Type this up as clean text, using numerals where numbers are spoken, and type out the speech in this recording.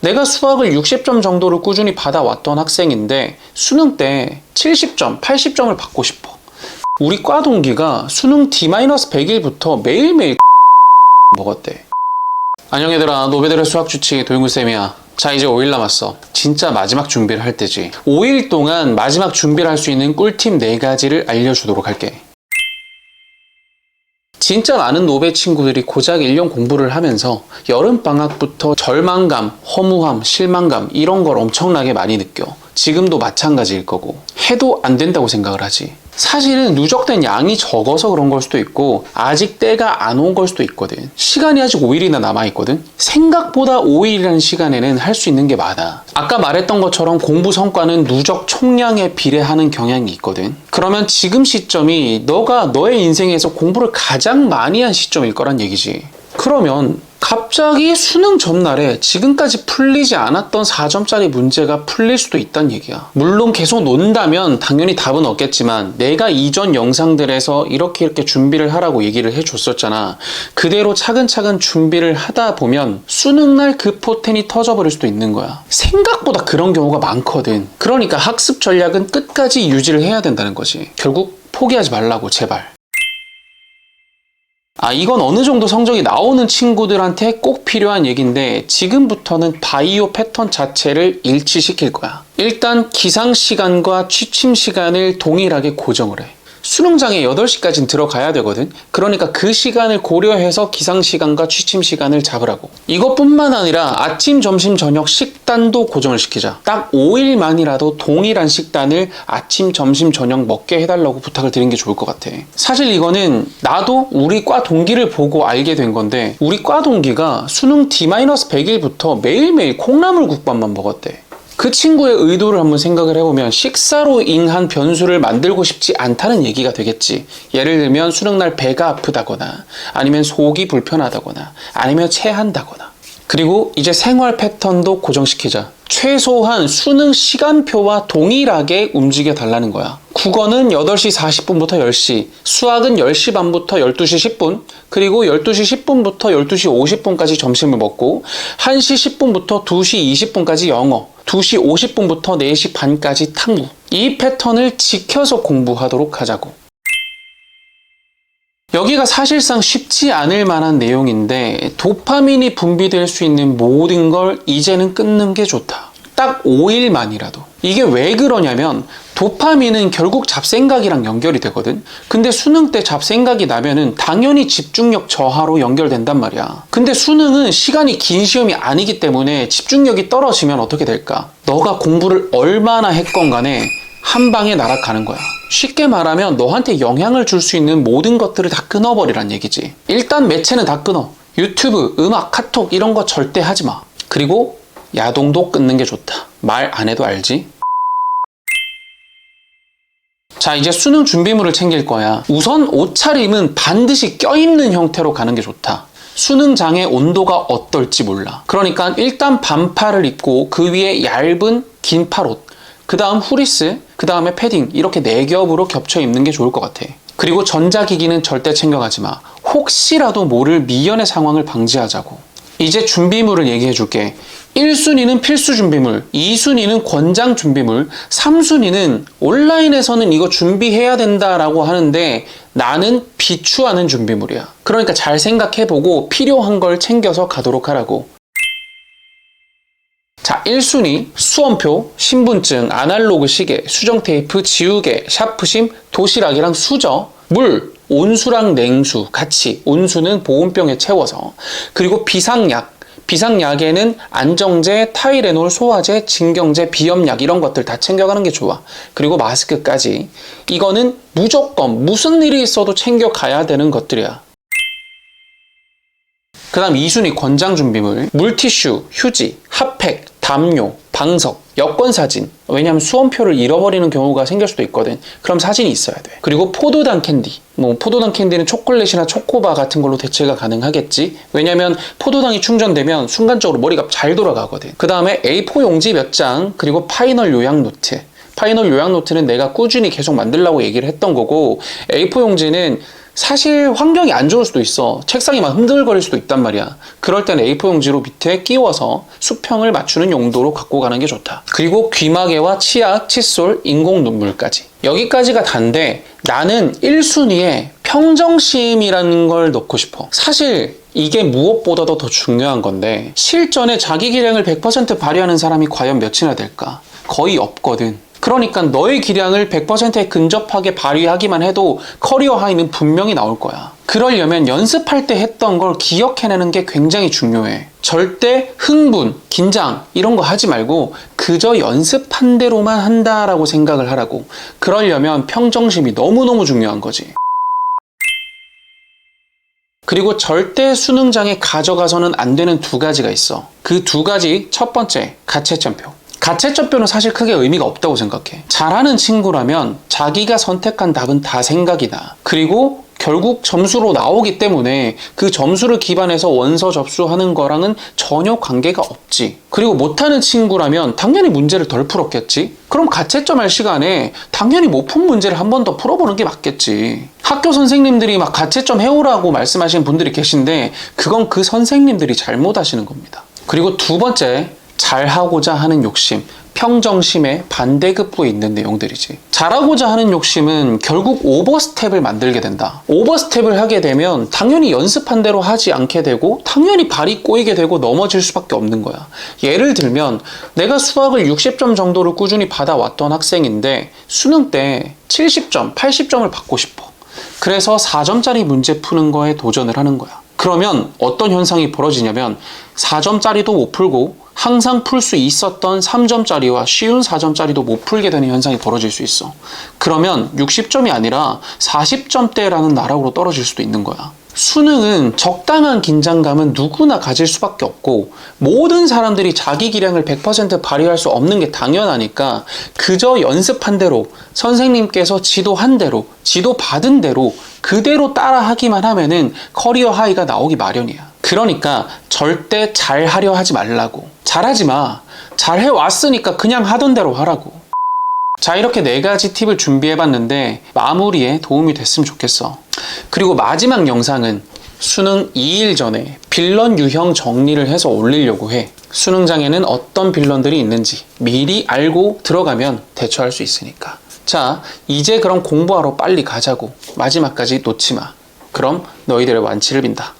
내가 수학을 60점 정도를 꾸준히 받아왔던 학생인데 수능 때 70점, 80점을 받고 싶어. 우리 과 동기가 수능 D-100일부터 매일매일 먹었대. 안녕 얘들아, 노베들의 수학 주치 도윤구쌤이야. 자, 이제 5일 남았어. 진짜 마지막 준비를 할 때지. 5일 동안 마지막 준비를 할 수 있는 꿀팁 4가지를 알려주도록 할게. 진짜 많은 노베 친구들이 고작 1년 공부를 하면서 여름방학부터 절망감, 허무함, 실망감 이런 걸 엄청나게 많이 느껴. 지금도 마찬가지일 거고 해도 안 된다고 생각을 하지. 사실은 누적된 양이 적어서 그런 걸 수도 있고 아직 때가 안 온 걸 수도 있거든. 시간이 아직 5일이나 남아있거든. 생각보다 5일이라는 시간에는 할 수 있는 게 많아. 아까 말했던 것처럼 공부 성과는 누적 총량에 비례하는 경향이 있거든. 그러면 지금 시점이 너가 너의 인생에서 공부를 가장 많이 한 시점일 거란 얘기지. 그러면 갑자기 수능 전날에 지금까지 풀리지 않았던 4점짜리 문제가 풀릴 수도 있다는 얘기야. 물론 계속 논다면 당연히 답은 없겠지만 내가 이전 영상들에서 이렇게 준비를 하라고 얘기를 해줬었잖아. 그대로 차근차근 준비를 하다 보면 수능날 그 포텐이 터져버릴 수도 있는 거야. 생각보다 그런 경우가 많거든. 그러니까 학습 전략은 끝까지 유지를 해야 된다는 거지. 결국 포기하지 말라고, 제발. 이건 어느 정도 성적이 나오는 친구들한테 꼭 필요한 얘기인데 지금부터는 바이오 패턴 자체를 일치시킬 거야. 일단 기상 시간과 취침 시간을 동일하게 고정을 해. 수능장에 8시까지는 들어가야 되거든. 그러니까 그 시간을 고려해서 기상 시간과 취침 시간을 잡으라고. 이것뿐만 아니라 아침, 점심, 저녁 식단도 고정을 시키자. 딱 5일만이라도 동일한 식단을 아침, 점심, 저녁 먹게 해달라고 부탁을 드린 게 좋을 것 같아. 사실 이거는 나도 우리 과 동기를 보고 알게 된 건데 우리 과 동기가 수능 D-100일부터 매일매일 콩나물국밥만 먹었대. 그 친구의 의도를 한번 생각을 해보면 식사로 인한 변수를 만들고 싶지 않다는 얘기가 되겠지. 예를 들면 수능날 배가 아프다거나 아니면 속이 불편하다거나 아니면 체한다거나. 그리고 이제 생활 패턴도 고정시키자. 최소한 수능 시간표와 동일하게 움직여 달라는 거야. 국어는 8시 40분부터 10시, 수학은 10시 반부터 12시 10분, 그리고 12시 10분부터 12시 50분까지 점심을 먹고 1시 10분부터 2시 20분까지 영어, 2시 50분부터 4시 반까지 탐구. 이 패턴을 지켜서 공부하도록 하자고. 여기가 사실상 쉽지 않을 만한 내용인데 도파민이 분비될 수 있는 모든 걸 이제는 끊는 게 좋다. 딱 5일만이라도. 이게 왜 그러냐면 도파민은 결국 잡생각이랑 연결이 되거든. 근데 수능 때 잡생각이 나면은 당연히 집중력 저하로 연결된단 말이야. 근데 수능은 시간이 긴 시험이 아니기 때문에 집중력이 떨어지면 어떻게 될까? 너가 공부를 얼마나 했건 간에 한 방에 날아가는 거야. 쉽게 말하면 너한테 영향을 줄 수 있는 모든 것들을 다 끊어버리란 얘기지. 일단 매체는 다 끊어. 유튜브, 음악, 카톡 이런 거 절대 하지 마. 그리고 야동도 끊는 게 좋다. 말 안 해도 알지? 자, 이제 수능 준비물을 챙길 거야. 우선 옷차림은 반드시 껴입는 형태로 가는 게 좋다. 수능장의 온도가 어떨지 몰라. 그러니까 일단 반팔을 입고 그 위에 얇은 긴 팔옷, 그 다음 후리스, 그 다음에 패딩 이렇게 4겹으로 겹쳐 입는 게 좋을 것 같아. 그리고 전자기기는 절대 챙겨가지 마. 혹시라도 모를 미연의 상황을 방지하자고. 이제 준비물을 얘기해 줄게. 1순위는 필수 준비물, 2순위는 권장 준비물, 3순위는 온라인에서는 이거 준비해야 된다라고 하는데 나는 비추하는 준비물이야. 그러니까 잘 생각해보고 필요한 걸 챙겨서 가도록 하라고. 자, 1순위 수험표, 신분증, 아날로그 시계, 수정 테이프, 지우개, 샤프심, 도시락이랑 수저, 물, 온수랑 냉수 같이. 온수는 보온병에 채워서. 그리고 비상약. 비상약에는 안정제, 타이레놀, 소화제, 진경제, 비염약 이런 것들 다 챙겨가는 게 좋아. 그리고 마스크까지. 이거는 무조건 무슨 일이 있어도 챙겨가야 되는 것들이야. 그 다음 2순위 권장 준비물. 물티슈, 휴지, 핫팩, 담요, 방석, 여권사진. 왜냐면 수험표를 잃어버리는 경우가 생길 수도 있거든. 그럼 사진이 있어야 돼. 그리고 포도당 캔디. 포도당 캔디는 초콜릿이나 초코바 같은 걸로 대체가 가능하겠지. 왜냐면 포도당이 충전되면 순간적으로 머리가 잘 돌아가거든. 그 다음에 A4 용지 몇 장, 그리고 파이널 요약 노트. 파이널 요약 노트는 내가 꾸준히 계속 만들라고 얘기를 했던 거고 A4 용지는 사실 환경이 안 좋을 수도 있어. 책상이 막 흔들거릴 수도 있단 말이야. 그럴 땐 A4 용지로 밑에 끼워서 수평을 맞추는 용도로 갖고 가는 게 좋다. 그리고 귀마개와 치약, 칫솔, 인공 눈물까지. 여기까지가 단데 나는 1순위에 평정심이라는 걸 넣고 싶어. 사실 이게 무엇보다도 더 중요한 건데 실전에 자기 기량을 100% 발휘하는 사람이 과연 몇이나 될까? 거의 없거든. 그러니까 너의 기량을 100%에 근접하게 발휘하기만 해도 커리어 하이는 분명히 나올 거야. 그러려면 연습할 때 했던 걸 기억해내는 게 굉장히 중요해. 절대 흥분, 긴장 이런 거 하지 말고 그저 연습한 대로만 한다라고 생각을 하라고. 그러려면 평정심이 너무너무 중요한 거지. 그리고 절대 수능장에 가져가서는 안 되는 두 가지가 있어. 그 두 가지, 첫 번째, 가채점표. 가채점표는 사실 크게 의미가 없다고 생각해. 잘하는 친구라면 자기가 선택한 답은 다 생각이 나. 그리고 결국 점수로 나오기 때문에 그 점수를 기반해서 원서 접수하는 거랑은 전혀 관계가 없지. 그리고 못하는 친구라면 당연히 문제를 덜 풀었겠지. 그럼 가채점 할 시간에 당연히 못 푼 문제를 한 번 더 풀어보는 게 맞겠지. 학교 선생님들이 막 가채점 해오라고 말씀하시는 분들이 계신데 그건 그 선생님들이 잘못하시는 겁니다. 그리고 두 번째, 잘하고자 하는 욕심, 평정심의 반대급부에 있는 내용들이지. 잘하고자 하는 욕심은 결국 오버스텝을 만들게 된다. 오버스텝을 하게 되면 당연히 연습한 대로 하지 않게 되고 당연히 발이 꼬이게 되고 넘어질 수밖에 없는 거야. 예를 들면 내가 수학을 60점 정도를 꾸준히 받아왔던 학생인데 수능 때 70점, 80점을 받고 싶어. 그래서 4점짜리 문제 푸는 거에 도전을 하는 거야. 그러면 어떤 현상이 벌어지냐면 4점짜리도 못 풀고 항상 풀 수 있었던 3점짜리와 쉬운 4점짜리도 못 풀게 되는 현상이 벌어질 수 있어. 그러면 60점이 아니라 40점대라는 나락으로 떨어질 수도 있는 거야. 수능은 적당한 긴장감은 누구나 가질 수밖에 없고 모든 사람들이 자기 기량을 100% 발휘할 수 없는 게 당연하니까 그저 연습한 대로 선생님께서 지도한 대로 지도 받은 대로 그대로 따라 하기만 하면은 커리어 하이가 나오기 마련이야. 그러니까 절대 잘하려 하지 말라고. 잘하지 마. 잘해왔으니까 그냥 하던 대로 하라고. 자, 이렇게 4가지 팁을 준비해봤는데 마무리에 도움이 됐으면 좋겠어. 그리고 마지막 영상은 수능 2일 전에 빌런 유형 정리를 해서 올리려고 해. 수능장에는 어떤 빌런들이 있는지 미리 알고 들어가면 대처할 수 있으니까. 자, 이제 그럼 공부하러 빨리 가자고. 마지막까지 놓지 마. 그럼 너희들의 완치를 빈다.